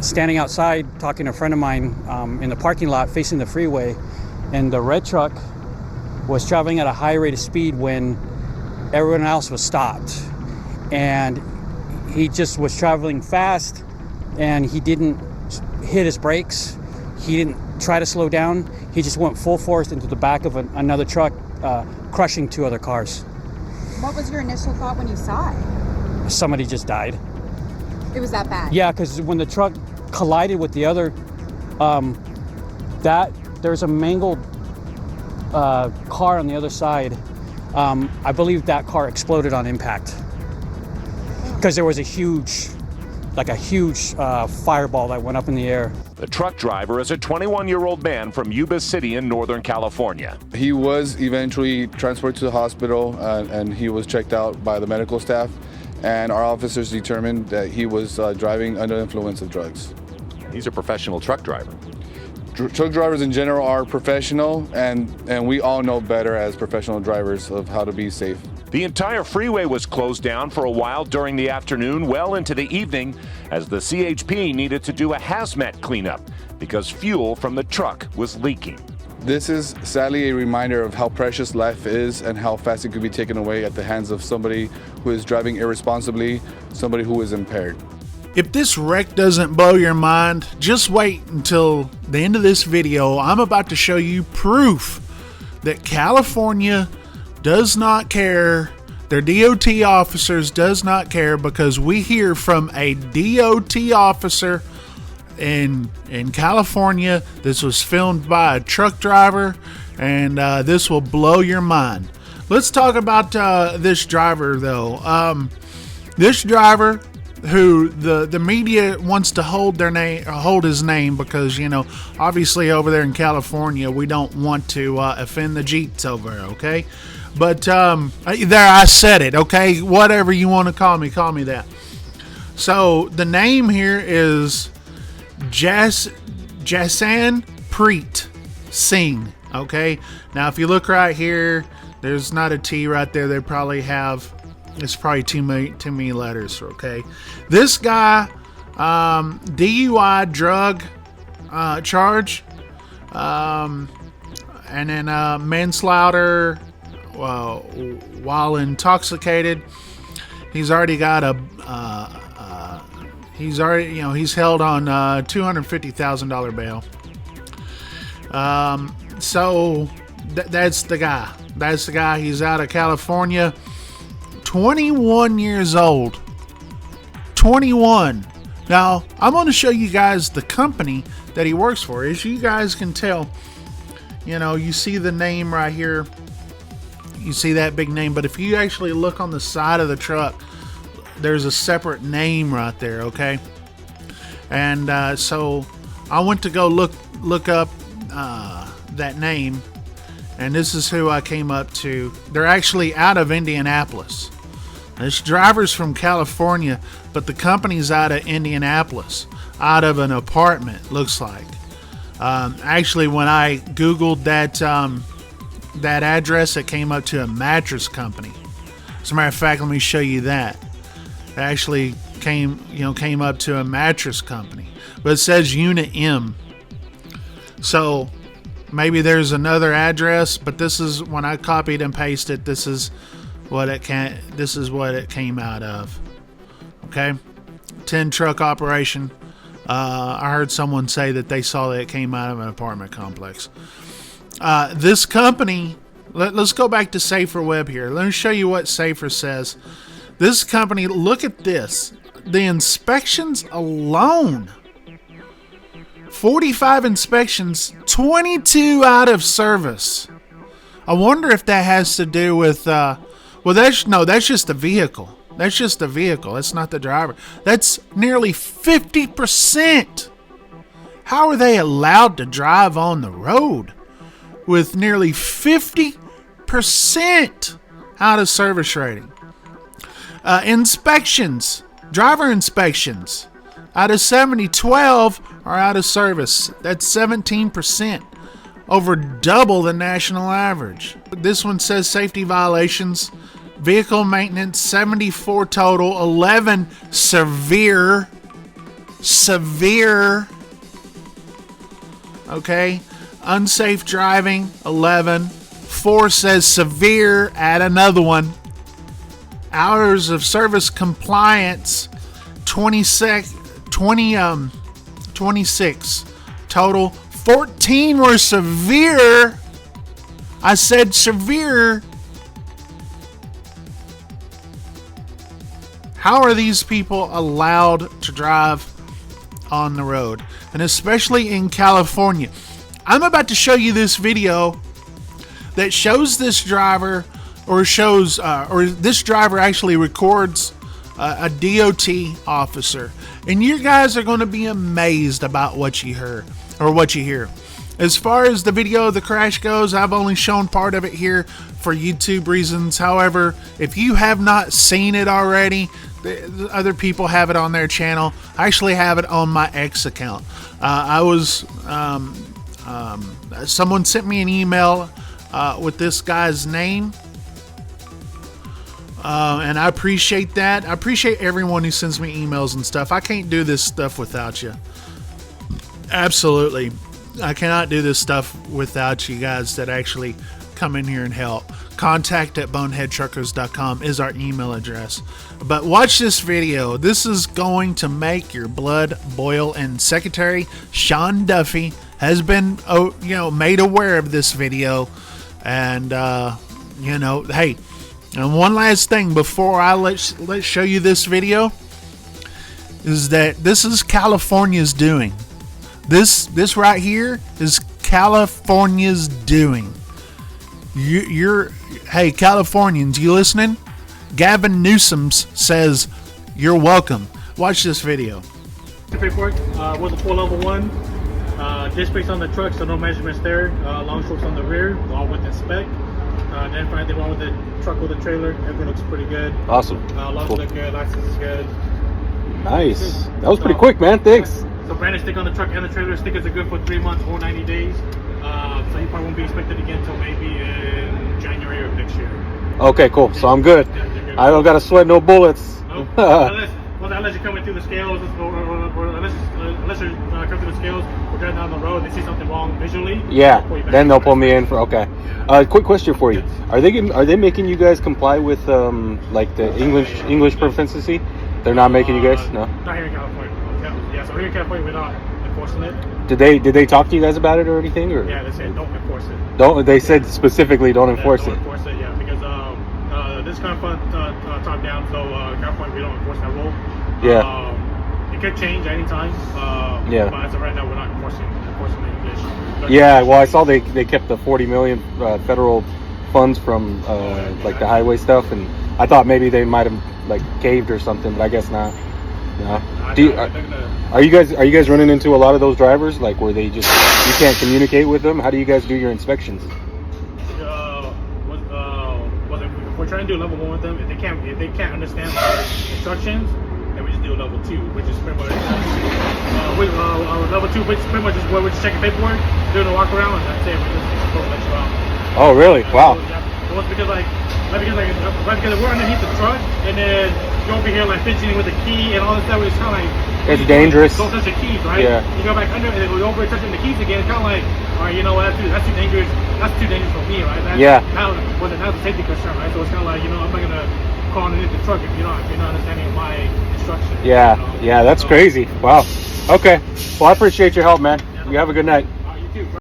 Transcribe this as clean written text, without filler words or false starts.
standing outside talking to a friend of mine in the parking lot facing the freeway, and the red truck was traveling at a high rate of speed when everyone else was stopped. And he just was traveling fast, and he didn't hit his brakes. He didn't try to slow down. He just went full force into the back of another truck, crushing 2 other cars. What was your initial thought when you saw it? Somebody just died. It was that bad? Yeah, because when the truck collided with the other, there's a mangled car on the other side. I believe that car exploded on impact because there was a huge fireball that went up in the air. The truck driver is a 21-year-old man from Yuba City in Northern California. He was eventually transported to the hospital and he was checked out by the medical staff, and our officers determined that he was driving under the influence of drugs. He's a professional truck driver. Truck drivers in general are professional, and we all know better as professional drivers of how to be safe. The entire freeway was closed down for a while during the afternoon, well into the evening, as the CHP needed to do a hazmat cleanup because fuel from the truck was leaking. This is sadly a reminder of how precious life is and how fast it could be taken away at the hands of somebody who is driving irresponsibly, somebody who is impaired. If this wreck doesn't blow your mind, just wait until the end of this video. I'm about to show you proof that California does not care. Their DOT officers does not care, because we hear from a DOT officer in California. This was filmed by a truck driver, and this will blow your mind. Let's talk about this driver though. This driver, who the media wants to hold his name, because obviously over there in California we don't want to offend the Jeets over there, okay? But there, I said it, okay? Whatever you want to call me that. So the name here is Jasan Preet Singh, okay? Now if you look right here, there's not a T right there. They probably have, it's probably too many letters, okay? This guy, DUI drug charge, and then manslaughter while intoxicated. He's already got he's held on $250,000 bail. So that's the guy. That's the guy. He's out of California. 21 years old. 21. Now, I'm going to show you guys the company that he works for. As you guys can tell, you see the name right here. You see that big name, but if you actually look on the side of the truck, there's a separate name right there, okay? And so I went to go look up that name, and this is who I came up to. They're actually out of Indianapolis. This driver's from California, but the company's out of Indianapolis, out of an apartment, looks like. Actually, when I Googled that address, it came up to a mattress company. As a matter of fact, let me show you that. It actually came up to a mattress company, but it says Unit M. So maybe there's another address, but this is, when I copied and pasted, this is what it came out of. Okay, 10 truck operation. I heard someone say that they saw that it came out of an apartment complex. This company, let's go back to Safer Web here. Let me show you what Safer says. This company, look at this. The inspections alone, 45 inspections, 22 out of service. I wonder if that has to do with, that's just the vehicle. That's just the vehicle. That's not the driver. That's nearly 50%. How are they allowed to drive on the road with nearly 50% out of service rating? Inspections, driver inspections, out of 70, 12 are out of service. That's 17%, over double the national average. This one says safety violations, vehicle maintenance, 74 total, 11 severe severe. Okay. Unsafe driving, 11. 4 says severe, add another one. Hours of service compliance, 26. Total. 14 were severe. I said severe. How are these people allowed to drive on the road? And especially in California. I'm about to show you this video that shows this driver, or this driver actually records a DOT officer. And you guys are going to be amazed about what you hear, or what you hear. As far as the video of the crash goes, I've only shown part of it here for YouTube reasons. However, if you have not seen it already, the other people have it on their channel. I actually have it on my X account. Someone sent me an email with this guy's name. And I appreciate that. I appreciate everyone who sends me emails and stuff. I can't do this stuff without you. Absolutely. I cannot do this stuff without you guys that actually come in here and help. Contact@boneheadtruckers.com is our email address. But watch this video. This is going to make your blood boil. And Secretary Sean Duffy has been, made aware of this video. And, hey, and one last thing before I let's show you this video is that this is California's doing. This right here is California's doing. Hey, Californians, you listening? Gavin Newsom says you're welcome. Watch this video. Paperwork was a full level 1. Disc brakes on the truck, so no measurements there. Long strokes on the rear, all within spec. Then for anything wrong with the truck or the trailer, everything looks pretty good. Awesome. Logs Cool. look good, license is good. Nice. That was pretty quick, man. Thanks. So branded stick on the truck and the trailer. Stickers are good for 3 months or 90 days. So you probably won't be expected again until maybe in January of next year. Okay, cool. So I'm good. I don't gotta sweat no bullets. No, unless you're coming through the scales, or unless you're coming through the scales, or driving down the road, they see something wrong visually. Yeah. Then they'll pull me in for okay. Quick question for you: Are they making you guys comply with like the English proficiency? They're not making you guys? No. Not here in California. Yeah. So here in California, we're not enforcing it. Did they talk to you guys about it or anything? Or Yeah, they said don't enforce it. They said specifically don't enforce Don't it. enforce it, yeah, because this is kind of fun top down. So California, we don't enforce that rule. Yeah. It could change anytime. Yeah. But as of right now, we're not enforcing the English. Yeah, well, I saw they kept the 40 million federal funds from like the highway stuff, and I thought maybe they might have like caved or something, but I guess not. No. Are you guys running into a lot of those drivers like where they just you can't communicate with them? How do you guys do your inspections? If we're trying to do level 1 with them, if they can't understand our instructions, then we just do a level 2, which is pretty much level 2, which is pretty much just where we're just checking paperwork, doing a walk around, and that's it. We're just supposed to let you out. Oh, really? Wow. So it's because we're underneath the truck, and then you over here like fidgeting with the key and all this stuff. It's kind of like it's dangerous. Don't touch the keys, right? Yeah. You go back under, and then we over touching the keys again. It's kind of like, all right, you know what? That's too dangerous. That's too dangerous for me, right? Now it's a safety concern, right? So it's kind of like, I'm not gonna call underneath the truck if you're not understanding my instructions. Yeah. Yeah, that's crazy. Wow. Okay. Well, I appreciate your help, man. You have a good night.